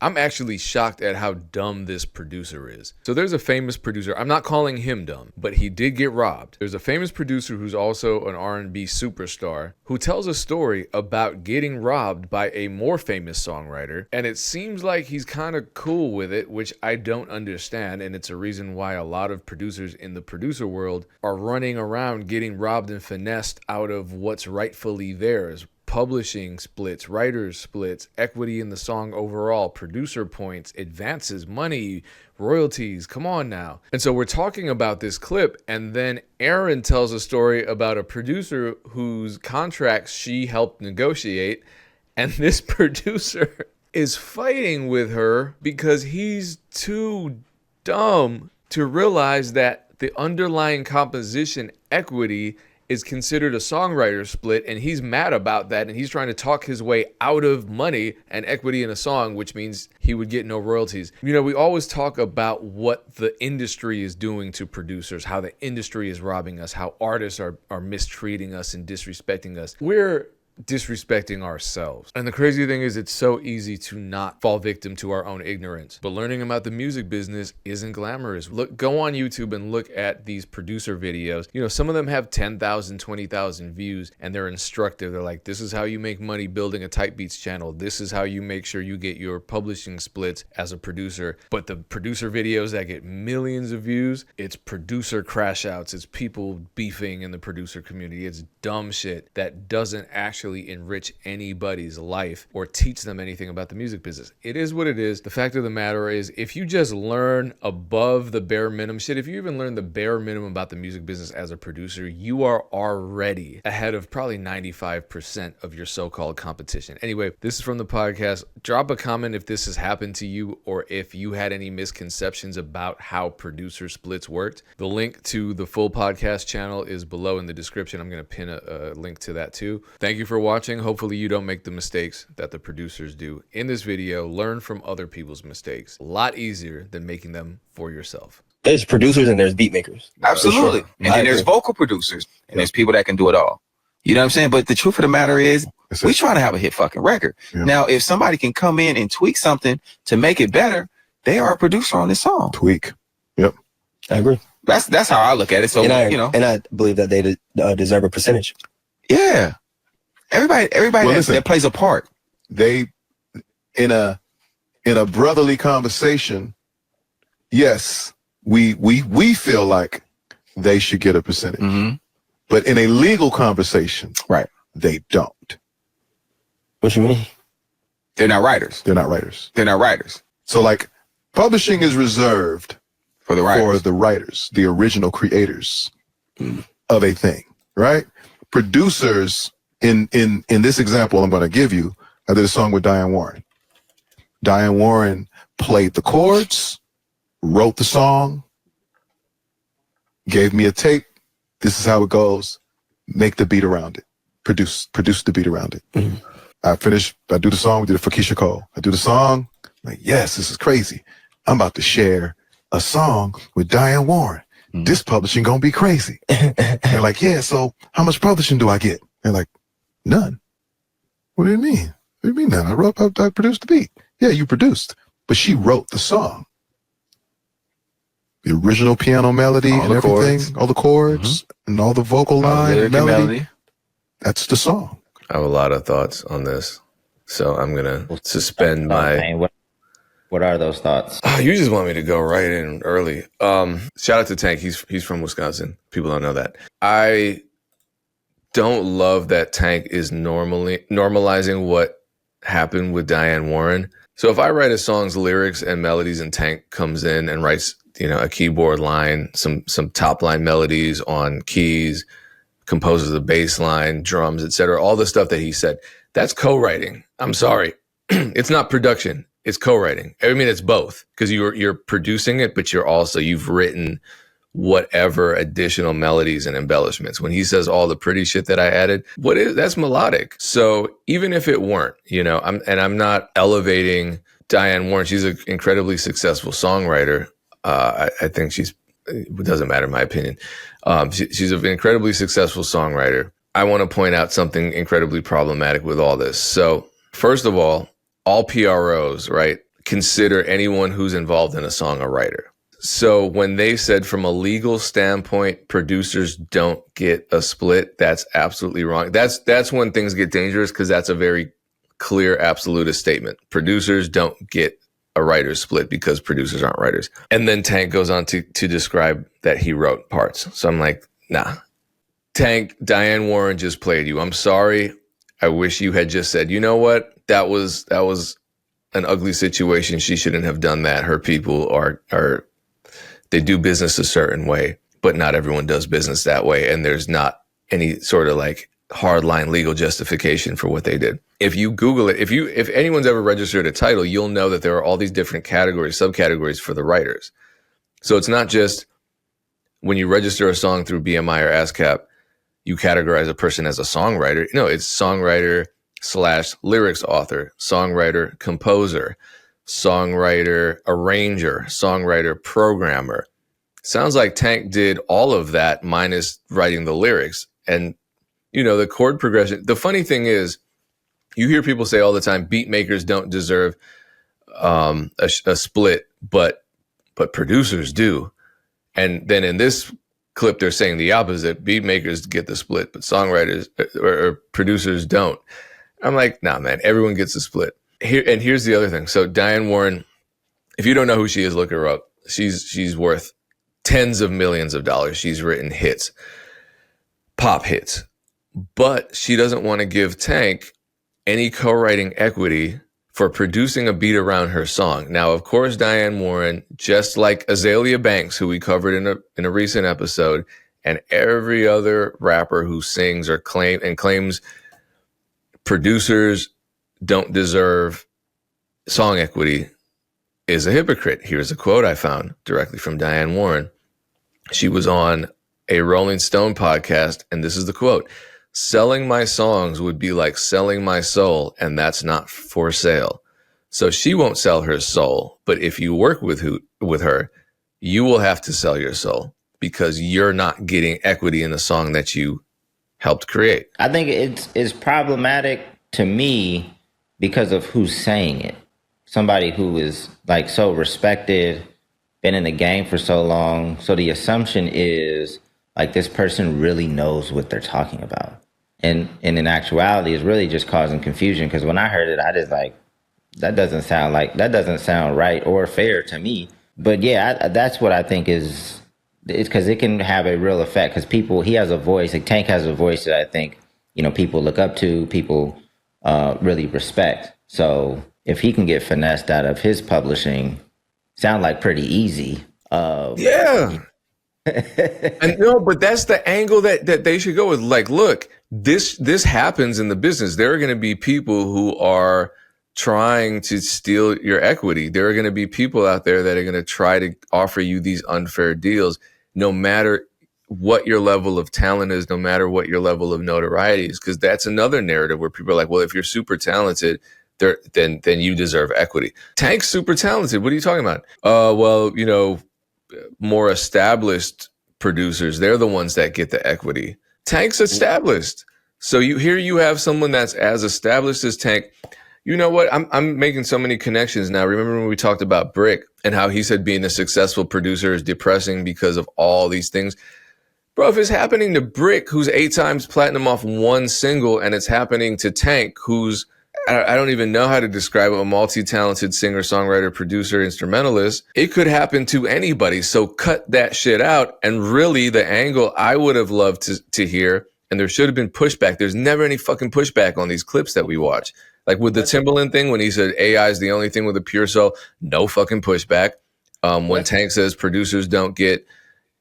I'm actually shocked at how dumb this producer is. So there's a famous producer. I'm not calling him dumb, but he did get robbed. There's a famous producer who's also an R&B superstar who tells a story about getting robbed by a more famous songwriter. And it seems like he's kind of cool with it, which I don't understand. And it's a reason why a lot of producers in the producer world are running around getting robbed and finessed out of what's rightfully theirs. Publishing splits, writers splits, equity in the song overall, producer points, advances, money, royalties. Come on now. And so we're talking about this clip, and then Erinn tells a story about a producer whose contracts she helped negotiate, and this producer is fighting with her because he's too dumb to realize that the underlying composition equity is considered a songwriter split, and he's mad about that, and he's trying to talk his way out of money and equity in a song, which means he would get no royalties. You know, we always talk about what the industry is doing to producers, how the industry is robbing us, how artists are mistreating us and disrespecting us. We're disrespecting ourselves. And the crazy thing is, it's so easy to not fall victim to our own ignorance. But learning about the music business isn't glamorous. Go on YouTube and look at these producer videos. You know, some of them have 10,000, 20,000 views, and they're instructive. They're like, this is how you make money building a type beats channel. This is how you make sure you get your publishing splits as a producer. But the producer videos that get millions of views, it's producer crash outs. It's people beefing in the producer community. It's dumb shit that doesn't actually enrich anybody's life or teach them anything about the music business. It is what it is. The fact of the matter is, if you just learn above the bare minimum shit, if you even learn the bare minimum about the music business as a producer, you are already ahead of probably 95% of your so-called competition. Anyway, this is from the podcast. Drop a comment if this has happened to you, or if you had any misconceptions about how producer splits worked. The link to the full podcast channel is below in the description. I'm going to pin a link to that too. Thank you for watching. Hopefully you don't make the mistakes that the producers do in this video. Learn from other people's mistakes. A lot easier than making them for yourself. There's producers and there's beat makers. Absolutely. Sure. And then there's vocal producers, and there's people that can do it all. You know what I'm saying? But the truth of the matter is, we trying to have a hit fucking record. Now, if somebody can come in and tweak something to make it better, they are a producer on this song. Tweak. Yep. I agree. That's how I look at it. So, and I believe that they deserve a percentage. Yeah. Everybody that plays a part. They, in a brotherly conversation, yes, we feel like they should get a percentage. Mm-hmm. But in a legal conversation, right, they don't. What you mean? They're not writers. They're not writers. They're not writers. So like, publishing is reserved for the writers, the original creators of a thing, right? Producers, in this example I'm going to give you, I did a song with Diane Warren. Diane Warren played the chords, wrote the song, gave me a tape. This is how it goes. Make the beat around it. Produce the beat around it. Mm-hmm. I do the song. We did it for Keisha Cole. I do the song. Like, yes, this is crazy. I'm about to share a song with Diane Warren. Mm-hmm. This publishing gonna be crazy. They're like, yeah, so how much publishing do I get? They're like, none. What do you mean? What do you mean none? I produced the beat. Yeah, you produced. But she wrote the song. The original piano melody and everything, all the chords, and all the vocal line melody. That's the song. I have a lot of thoughts on this, so I'm gonna suspend my. What are those thoughts? Oh, you just want me to go right in early. Shout out to Tank. He's from Wisconsin. People don't know that. I don't love that Tank is normalizing what happened with Diane Warren. So if I write a song's lyrics and melodies, and Tank comes in and writes, a keyboard line, some top line melodies on keys, composes the bass line, drums, etc., all the stuff that he said, that's co-writing. I'm sorry. It's not production. It's co-writing. I mean, it's both, because you're producing it, but you've written whatever additional melodies and embellishments. When he says all the pretty shit that I added, that's melodic. So even if it weren't, I'm not elevating Diane Warren. She's an incredibly successful songwriter. I think it doesn't matter in my opinion. She's an incredibly successful songwriter. I want to point out something incredibly problematic with all this. So first of all PROs, right, consider anyone who's involved in a song a writer. So when they said from a legal standpoint, producers don't get a split, that's absolutely wrong. That's when things get dangerous, because that's a very clear absolutist statement. Producers don't get a writer's split because producers aren't writers. And then Tank goes on to describe that he wrote parts. So I'm like, nah. Tank, Diane Warren just played you. I'm sorry. I wish you had just said, you know what? That was an ugly situation. She shouldn't have done that. Her people are they do business a certain way, but not everyone does business that way. And there's not any sort of like hardline legal justification for what they did. If you Google it, if anyone's ever registered a title, you'll know that there are all these different categories, subcategories for the writers. So it's not just when you register a song through BMI or ASCAP, you categorize a person as a songwriter. No, it's songwriter / lyrics author, songwriter, composer, songwriter, arranger, songwriter, programmer. Sounds like Tank did all of that minus writing the lyrics. And, you know, the chord progression. The funny thing is, you hear people say all the time, beat makers don't deserve a split, but producers do. And then in this clip, they're saying the opposite. Beat makers get the split, but songwriters or producers don't. I'm like, nah, man, everyone gets a split. Here's the other thing. So Diane Warren, if you don't know who she is, look her up. She's worth tens of millions of dollars. She's written hits, pop hits, but she doesn't want to give Tank any co-writing equity for producing a beat around her song. Now, of course, Diane Warren, just like Azalea Banks, who we covered in a recent episode, and every other rapper who sings or claims producers don't deserve song equity, is a hypocrite. Here's a quote I found directly from Diane Warren. She was on a Rolling Stone podcast, and this is the quote: "Selling my songs would be like selling my soul, and that's not for sale." So she won't sell her soul, but if you work with her, you will have to sell your soul because you're not getting equity in the song that you helped create. I think it's problematic to me because of who's saying it. Somebody who is like so respected, been in the game for so long. So the assumption is like this person really knows what they're talking about. And in actuality, it's really just causing confusion, because when I heard it, I just like, that doesn't sound right or fair to me. But yeah, that's what I think it's because it can have a real effect, because he has a voice, like Tank has a voice that I think, you know, people look up to, people really respect. So if he can get finessed out of his publishing, sound like pretty easy. Yeah. And no, but that's the angle that they should go with. Like, look, this happens in the business. There are going to be people who are trying to steal your equity. There are going to be people out there that are going to try to offer you these unfair deals, no matter what your level of talent is, no matter what your level of notoriety is, because that's another narrative where people are like, well, if you're super talented, then you deserve equity. Tank's super talented. What are you talking about? Well, you know, more established producers, they're the ones that get the equity. Tank's established. So you have someone that's as established as Tank. You know what? I'm making so many connections now. Remember when we talked about Brick and how he said being a successful producer is depressing because of all these things? Bro, if it's happening to Brick, who's 8 times platinum off one single, and it's happening to Tank, who's, I don't even know how to describe it, a multi-talented singer, songwriter, producer, instrumentalist, it could happen to anybody. So cut that shit out. And really the angle I would have loved to hear, and there should have been pushback. There's never any fucking pushback on these clips that we watch. Like with the Timbaland thing, when he said AI is the only thing with a pure soul, no fucking pushback. When Tank says producers don't get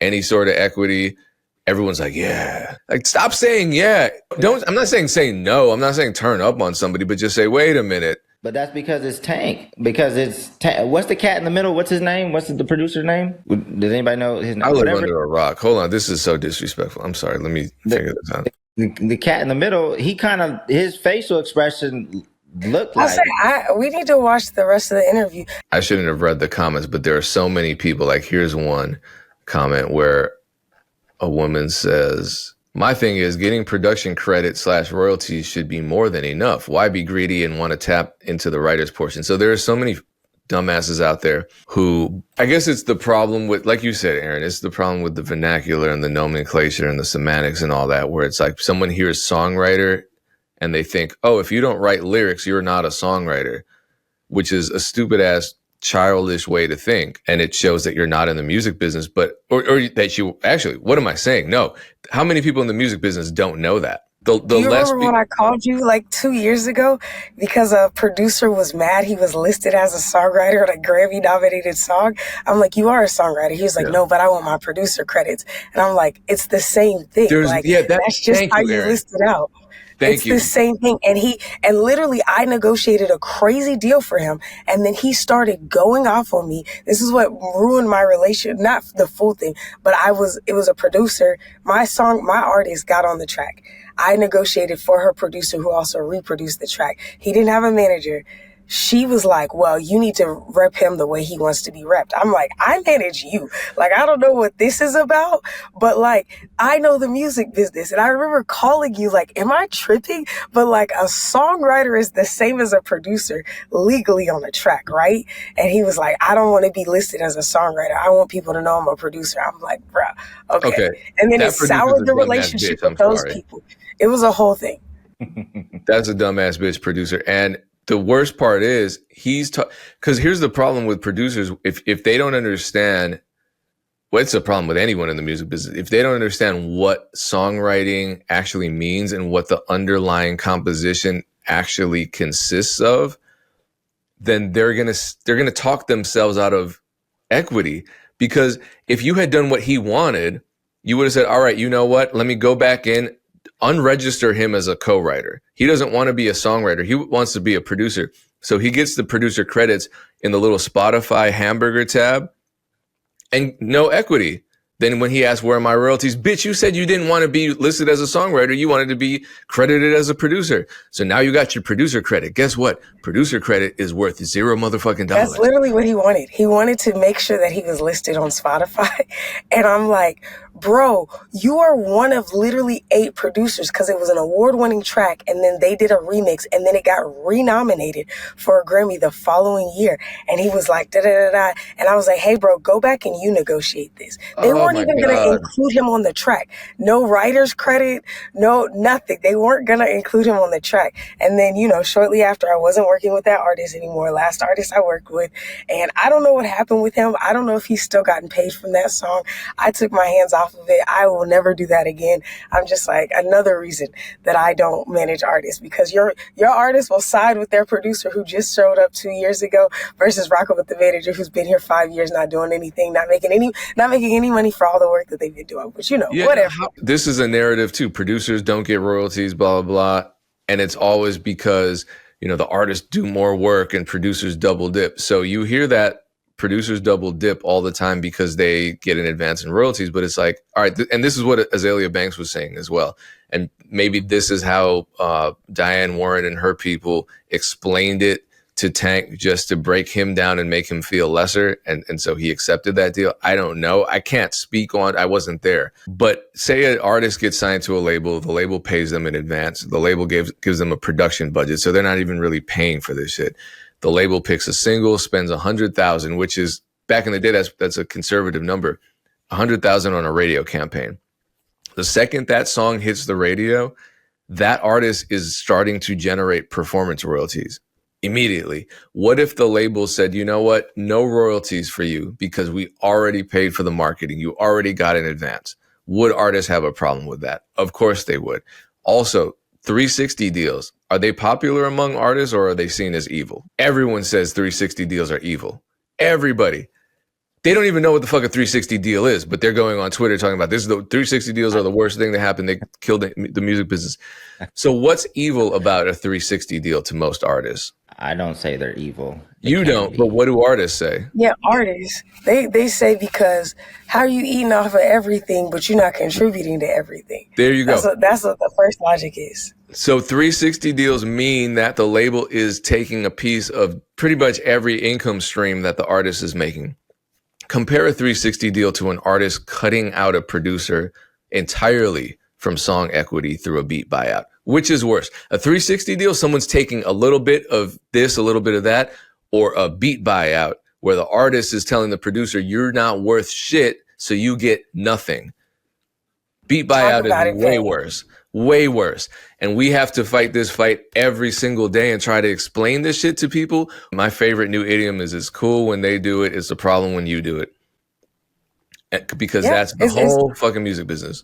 any sort of equity, everyone's like, yeah. Like, stop saying yeah. I'm not saying say no. I'm not saying turn up on somebody, but just say, wait a minute. But that's because it's Tank. Because it's what's the cat in the middle? What's his name? What's the producer's name? Does anybody know his name? I live under a rock. Hold on. This is so disrespectful. I'm sorry. Let me figure this out. The cat in the middle, his facial expression looked like. We need to watch the rest of the interview. I shouldn't have read the comments, but there are so many people. Like, here's one comment where a woman says, my thing is getting production credit / royalties should be more than enough. Why be greedy and want to tap into the writer's portion? So there are so many dumbasses out there who, I guess it's the problem with, like you said, Erinn, it's the problem with the vernacular and the nomenclature and the semantics and all that, where it's like someone hears songwriter and they think, oh, if you don't write lyrics, you're not a songwriter, which is a stupid ass childish way to think. And it shows that you're not in the music business, but, or that you actually, what am I saying? No. How many people in the music business don't know that? Do you remember when I called you like 2 years ago because a producer was mad he was listed as a songwriter on a Grammy-nominated song? I'm like, you are a songwriter. He was like, no, but I want my producer credits. And I'm like, it's the same thing. That's just how you list it out. It's the same thing. And literally I negotiated a crazy deal for him. And then he started going off on me. This is what ruined my relation. Not the full thing, but it was a producer. My artist got on the track. I negotiated for her producer who also reproduced the track. He didn't have a manager. She was like, well, you need to rep him the way he wants to be repped. I'm like, I manage you. Like, I don't know what this is about, but like, I know the music business. And I remember calling you like, am I tripping? But like, a songwriter is the same as a producer legally on a track, right? And he was like, I don't want to be listed as a songwriter. I want people to know I'm a producer. I'm like, bruh, okay. And then it soured the relationship with those people. It was a whole thing. That's a dumbass bitch producer. And the worst part is because here's the problem with producers. If they don't understand, well, it's a problem with anyone in the music business. If they don't understand what songwriting actually means and what the underlying composition actually consists of, then they're gonna talk themselves out of equity. Because if you had done what he wanted, you would have said, all right, you know what? Let me go back in, unregister him as a co-writer. He doesn't want to be a songwriter. He wants to be a producer. So he gets the producer credits in the little Spotify hamburger tab and no equity. Then when he asked, where are my royalties? Bitch, you said you didn't want to be listed as a songwriter. You wanted to be credited as a producer. So now you got your producer credit. Guess what? Producer credit is worth $0 motherfucking dollars. That's literally what he wanted. He wanted to make sure that he was listed on Spotify. And I'm like, bro, you are one of literally 8 producers because it was an award-winning track and then they did a remix and then it got renominated for a Grammy the following year. And he was like, da-da-da-da. And I was like, hey, bro, go back and you negotiate this. They weren't even going to include him on the track. No writer's credit, no nothing. They weren't going to include him on the track. And then, shortly after, I wasn't working with that artist anymore, last artist I worked with. And I don't know what happened with him. I don't know if he's still gotten paid from that song. I took my hands off of it. I will never do that again. I'm just like, another reason that I don't manage artists, because your artist will side with their producer who just showed up 2 years ago versus rocking with the manager who's been here 5 years, not doing anything, not making any money for all the work that they've been doing. But whatever. This is a narrative too. Producers don't get royalties, blah, blah, blah. And it's always because, the artists do more work and producers double dip. So you hear that producers double dip all the time because they get an advance in royalties. But it's like, all right. And this is what Azalea Banks was saying as well. And maybe this is how Diane Warren and her people explained it to Tank, just to break him down and make him feel lesser. And so he accepted that deal. I don't know. I can't speak on, I wasn't there. But say an artist gets signed to a label, the label pays them in advance. The label gives them a production budget. So they're not even really paying for this shit. The label picks a single, spends $100,000, which is, back in the day, that's a conservative number, $100,000 on a radio campaign. The second that song hits the radio, that artist is starting to generate performance royalties immediately. What if the label said, you know what, no royalties for you because we already paid for the marketing, you already got in advance? Would artists have a problem with that? Of course they would. Also, 360 deals, are they popular among artists or are they seen as evil? Everyone says 360 deals are evil. Everybody. They don't even know what the fuck a 360 deal is, but they're going on Twitter talking about this. The 360 deals are the worst thing that happened. They killed the music business. So what's evil about a 360 deal to most artists? I don't say they're evil. You don't, but what do artists say? Yeah, artists. They say because how are you eating off of everything, but you're not contributing to everything? There you go. That's what the first logic is. So 360 deals mean that the label is taking a piece of pretty much every income stream that the artist is making. Compare a 360 deal to an artist cutting out a producer entirely from song equity through a beat buyout. Which is worse? A 360 deal, someone's taking a little bit of this, a little bit of that, or a beat buyout where the artist is telling the producer, you're not worth shit, so you get nothing. Beat buyout is way worse, way worse. And we have to fight this fight every single day and try to explain this shit to people. My favorite new idiom is it's cool when they do it, it's a problem when you do it. Because that's the whole fucking music business.